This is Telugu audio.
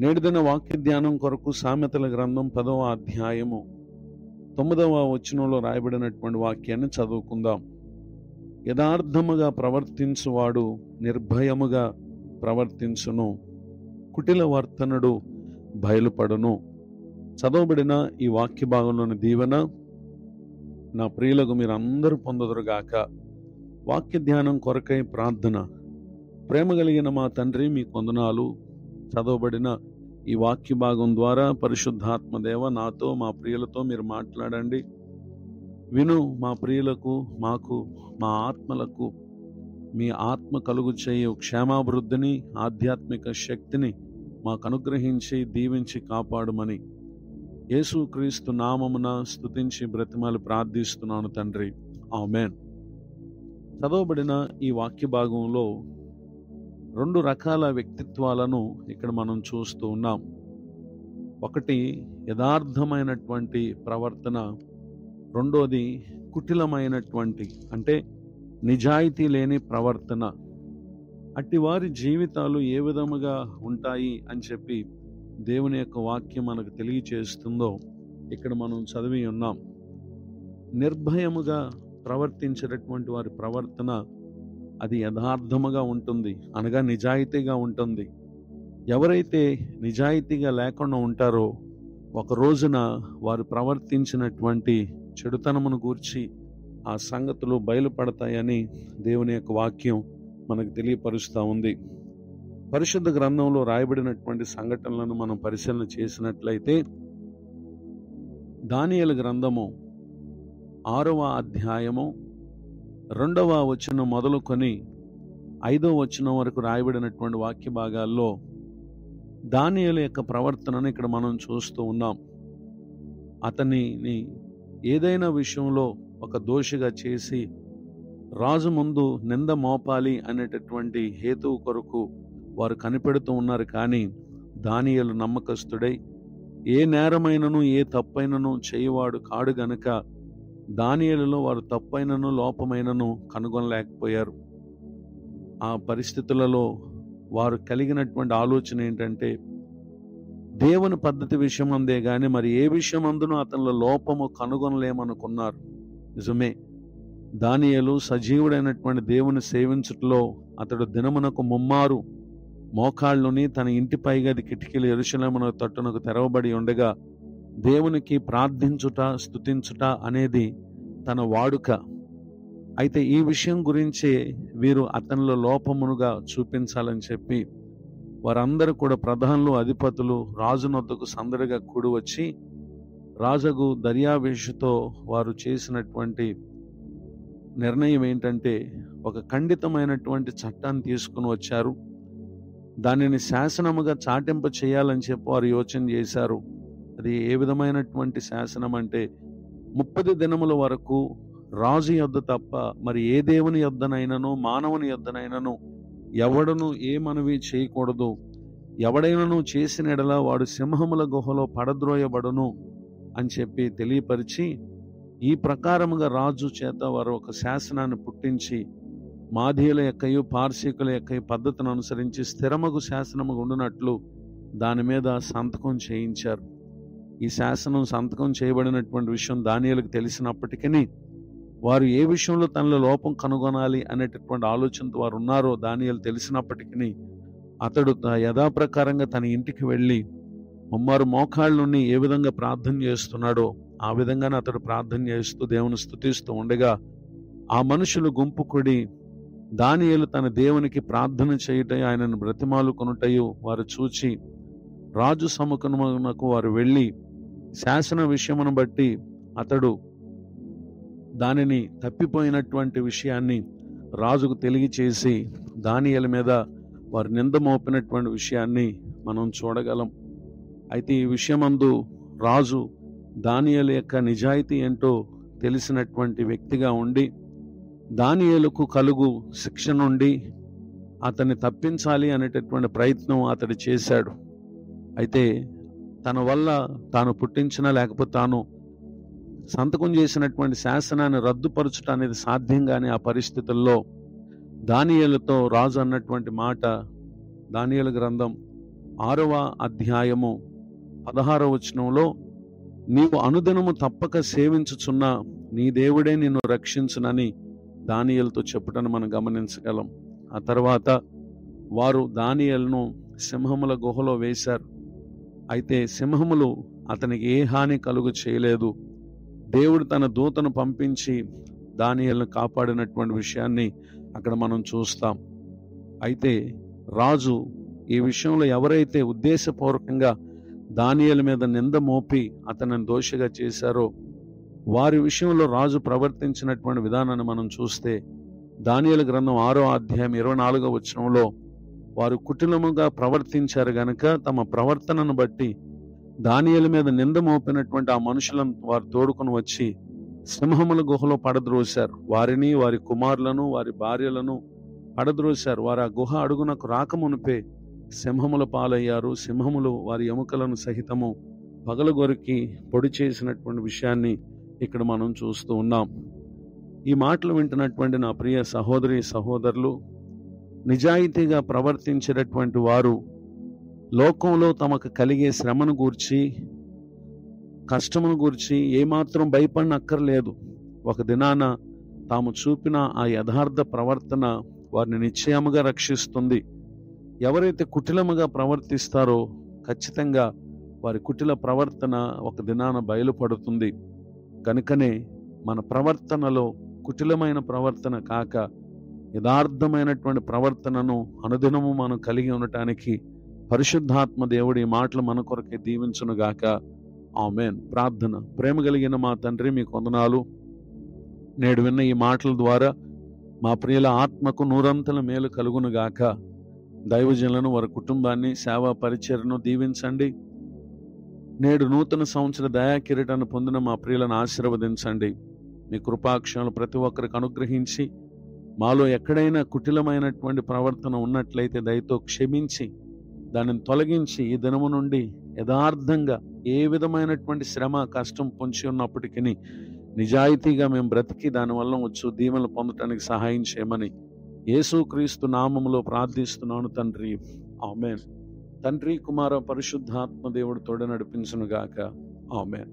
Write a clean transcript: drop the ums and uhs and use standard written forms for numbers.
నేటిదిన వాక్య ధ్యానం కొరకు సామెతల గ్రంథం 10వ అధ్యాయము 9వ వచనంలో రాయబడినటువంటి వాక్యాన్ని చదువుకుందాం. యథార్థముగా ప్రవర్తించువాడు నిర్భయముగా ప్రవర్తించును, కుటిల వర్తనుడు బయలుపడును. చదవబడిన ఈ వాక్య భాగంలోని దీవెన నా ప్రియులకు మీరు అందరూ పొందుదురుగాక. వాక్య ధ్యానం కొరకై ప్రార్థన. ప్రేమ కలిగిన మా తండ్రి, మీ వందనాలు. చదవబడిన ఈ వాక్య భాగం ద్వారా పరిశుద్ధాత్మదేవ నాతో, మా ప్రియులతో మీరు మాట్లాడండి. విను మా ప్రియులకు, మాకు, మా ఆత్మలకు మీ ఆత్మ కలుగు చేయు క్షేమాభివృద్ధిని, ఆధ్యాత్మిక శక్తిని మాకు అనుగ్రహించి దీవించి కాపాడుమని యేసుక్రీస్తు నామమున స్తుతించి బ్రతిమాలి ప్రార్థిస్తున్నాను తండ్రి, ఆమేన్. చదవబడిన ఈ వాక్య భాగంలో రెండు రకాల వ్యక్తిత్వాలను ఇక్కడ మనం చూస్తూ ఉన్నాం. ఒకటి యథార్థమైనటువంటి ప్రవర్తన, రెండోది కుటిలమైనటువంటి అంటే నిజాయితీ లేని ప్రవర్తన. అట్టి వారి జీవితాలు ఏ విధముగా ఉంటాయి అని చెప్పి దేవుని యొక్క వాక్యం మనకు తెలియచేస్తుందో ఇక్కడ మనం చదివి ఉన్నాం. నిర్భయముగా ప్రవర్తించేటటువంటి వారి ప్రవర్తన అది యథార్థముగా ఉంటుంది, అనగా నిజాయితీగా ఉంటుంది. ఎవరైతే నిజాయితీగా లేకుండా ఉంటారో ఒక రోజున వారు ప్రవర్తించినటువంటి చెడుతనమును గూర్చి ఆ సంగతులు బయలుపడతాయని దేవుని యొక్క వాక్యం మనకు తెలియపరుస్తూ ఉంది. పరిశుద్ధ గ్రంథంలో రాయబడినటువంటి సంఘటనలను మనం పరిశీలన చేసినట్లయితే దానియేలు గ్రంథము 6వ అధ్యాయము 2వ వచనం మొదలుకొని 5వ వచనం వరకు రాయబడినటువంటి వాక్య భాగాల్లో దానియేలు యొక్క ప్రవర్తనను ఇక్కడ మనం చూస్తూ ఉన్నాం. అతనిని ఏదైనా విషయంలో ఒక దోషిగా చేసి రాజు ముందు నింద మోపాలి అనేటటువంటి హేతువు కొరకు వారు కనిపెడుతూ ఉన్నారు. కానీ దానియేలు నమ్మకస్తుడై ఏ నేరమైనను ఏ తప్పైనను చేయవాడు కాడు గనుక దానియేలులో వారు తప్పైనను లోపమైనను కనుగొనలేకపోయారు. ఆ పరిస్థితులలో వారు కలిగినటువంటి ఆలోచన ఏంటంటే దేవుని పద్ధతి విషయం అందే గాని మరి ఏ విషయం అందునూ అతనిలో లోపము కనుగొనలేమనుకున్నారు. నిజమే, దానియేలు సజీవుడైనటువంటి దేవుని సేవించుటలో అతడు దినమునకు ముమ్మారు మోకాళ్ళుని తన ఇంటి పైగది కిటికీలు యెరూషలేము తట్టునకు తెరవబడి ఉండగా దేవునికి ప్రార్థించుట, స్తుతించుట అనేది తన వాడుక. అయితే ఈ విషయం గురించే వీరు అతనిలో లోపమునుగా చూపించాలని చెప్పి వారందరూ కూడా ప్రధానులు, అధిపతులు రాజునొద్దకు సందడిగా కూడి వచ్చి రాజగు దర్యావేషుతో వారు చేసినటువంటి నిర్ణయం ఏంటంటే ఒక ఖండితమైనటువంటి చట్టాన్ని తీసుకుని వచ్చారు. దానిని శాసనముగా చాటింప చేయాలని చెప్పి వారు యోచన చేశారు. అది ఏ విధమైనటువంటి శాసనం అంటే 30 దినముల వరకు రాజు యొద్ద తప్ప మరి ఏ దేవుని యొద్దనైనను మానవుని యొద్దనైనను ఎవడను ఏ మనవి చేయకూడదు. ఎవడైనను చేసిన ఎడల వాడు సింహముల గుహలో పడద్రోయబడును అని చెప్పి తెలియపరిచి ఈ ప్రకారముగా రాజు చేత వారు ఒక శాసనాన్ని పుట్టించి మాదీయుల యొక్కయు పార్శీకుల యొక్కయు పద్ధతిని అనుసరించి స్థిరమగు శాసనముగా ఉండునట్లు దాని మీద సంతకం చేయించారు. ఈ శాసనం సంతకం చేయబడినటువంటి విషయం దానియేలుకు తెలిసినప్పటికీ వారు ఏ విషయంలో తనలో లోపం కనుగొనాలి అనేటటువంటి ఆలోచనతో వారు ఉన్నారో దానియేలు తెలిసినప్పటికీ అతడు యథాప్రకారంగా తన ఇంటికి వెళ్ళి ముమ్మారు మోకాళ్ళుని ఏ విధంగా ప్రార్థన చేస్తున్నాడో ఆ విధంగానే అతడు ప్రార్థన చేస్తూ దేవుని స్తుతిస్తూ ఉండగా ఆ మనుషులు గుంపు కూడి దానియేలు తన దేవునికి ప్రార్థన చేయుటయు ఆయనను బ్రతిమాలుకొనుటయు వారు చూచి రాజు సముఖమునకు వారు వెళ్ళి శాసన విషయమును బట్టి అతడు దానిని తప్పిపోయినటువంటి విషయాన్ని రాజుకు తెలియచేసి దానియేలు మీద వారు నింద మోపినటువంటి విషయాన్ని మనం చూడగలం. అయితే ఈ విషయమందు రాజు దానియేలు యొక్క నిజాయితీ ఏంటో తెలిసినటువంటి వ్యక్తిగా ఉండి దానియేలుకు కలుగు శిక్ష నుండి అతన్ని తప్పించాలి అనేటటువంటి ప్రయత్నం అతడు చేశాడు. అయితే తన వల్ల తాను పుట్టించిన లేకపోతే తాను సంతకం చేసినటువంటి శాసనాన్ని రద్దుపరచుట అనేది సాధ్యం కాని ఆ పరిస్థితుల్లో దానియేలుతో రాజు అన్నటువంటి మాట దానియేలు గ్రంథం 6వ అధ్యాయము 16వ వచనంలో, నీవు అనుదినము తప్పక సేవించుచున్న నీ దేవుడే నిన్ను రక్షించునని దానియేలుతో చెప్పుటను మనం గమనించగలం. ఆ తర్వాత వారు దానియేలును సింహముల గుహలో వేశారు. అయితే సింహములు అతనికి ఏ హాని కలుగు చేయలేదు. దేవుడు తన దూతను పంపించి దానియేలును కాపాడినటువంటి విషయాన్ని అక్కడ మనం చూస్తాం. అయితే రాజు ఈ విషయంలో ఎవరైతే ఉద్దేశపూర్వకంగా దానియేలు మీద నింద మోపి అతనిని దోషిగా చేశారో వారి విషయంలో రాజు ప్రవర్తించినటువంటి విధానాన్ని మనం చూస్తే, దానియేలు గ్రంథం 6వ అధ్యాయం 24వ వచనంలో, వారు కుటిలముగా ప్రవర్తించారు గనుక తమ ప్రవర్తనను బట్టి దానియేలు మీద నింద మోపినటువంటి ఆ మనుషులను వారు తోడుకొని వచ్చి సింహముల గుహలో పడద్రోశారు. వారిని, వారి కుమారులను, వారి భార్యలను పడద్రోశారు. వారు ఆ గుహ అడుగునకు రాకమునిపే సింహముల పాలయ్యారు. సింహములు వారి ఎముకలను సహితము పగలగొరికి పొడి చేసినటువంటి విషయాన్ని ఇక్కడ మనం చూస్తూ ఉన్నాం. ఈ మాటలు వింటున్నటువంటి నా ప్రియ సహోదరి సహోదరులు, నిజాయితీగా ప్రవర్తించేటటువంటి వారు లోకంలో తమకు కలిగే శ్రమను గూర్చి, కష్టమును గూర్చి ఏమాత్రం భయపడనక్కర్లేదు. ఒక దినాన తాము చూపిన ఆ యథార్థ ప్రవర్తన వారిని నిశ్చయముగా రక్షిస్తుంది. ఎవరైతే కుటిలముగా ప్రవర్తిస్తారో ఖచ్చితంగా వారి కుటిల ప్రవర్తన ఒక దినాన బయలుపడుతుంది. కనుకనే మన ప్రవర్తనలో కుటిలమైన ప్రవర్తన కాక యథార్థమైనటువంటి ప్రవర్తనను అనుదినము మనం కలిగి ఉండటానికి పరిశుద్ధాత్మ దేవుడి ఈ మాటలు మన కొరకే దీవించునుగాక. ఆమేన్. ప్రార్థన. ప్రేమ కలిగిన మా తండ్రి, మీకు వందనాలు. నేడు విన్న ఈ మాటల ద్వారా మా ప్రియుల ఆత్మకు నూరంతల మేలు కలుగునుగాక. దైవజనులను, వారి కుటుంబాన్ని, సేవా పరిచర్ను దీవించండి. నేడు నూతన సంవత్సర దయా కిరీటాన్ని పొందిన మా ప్రియులను ఆశీర్వదించండి. మీ కృపాక్షణలు ప్రతి ఒక్కరికి అనుగ్రహించి, మాలో ఎక్కడైనా కుటిలమైనటువంటి ప్రవర్తన ఉన్నట్లయితే దయతో క్షమించి దానిని తొలగించి ఈ దినము నుండి యథార్థంగా ఏ విధమైనటువంటి శ్రమ కష్టం పొంచి ఉన్నప్పటికీ నిజాయితీగా మేము బ్రతికి దానివల్ల వచ్చు దీవెనలు పొందటానికి సహాయం చేయమని యేసుక్రీస్తు నామములో ప్రార్థిస్తున్నాను తండ్రి. ఆమేన్. తండ్రి, కుమార, పరిశుద్ధాత్మ దేవుడు తోడ నడిపించునుగాక. ఆమేన్.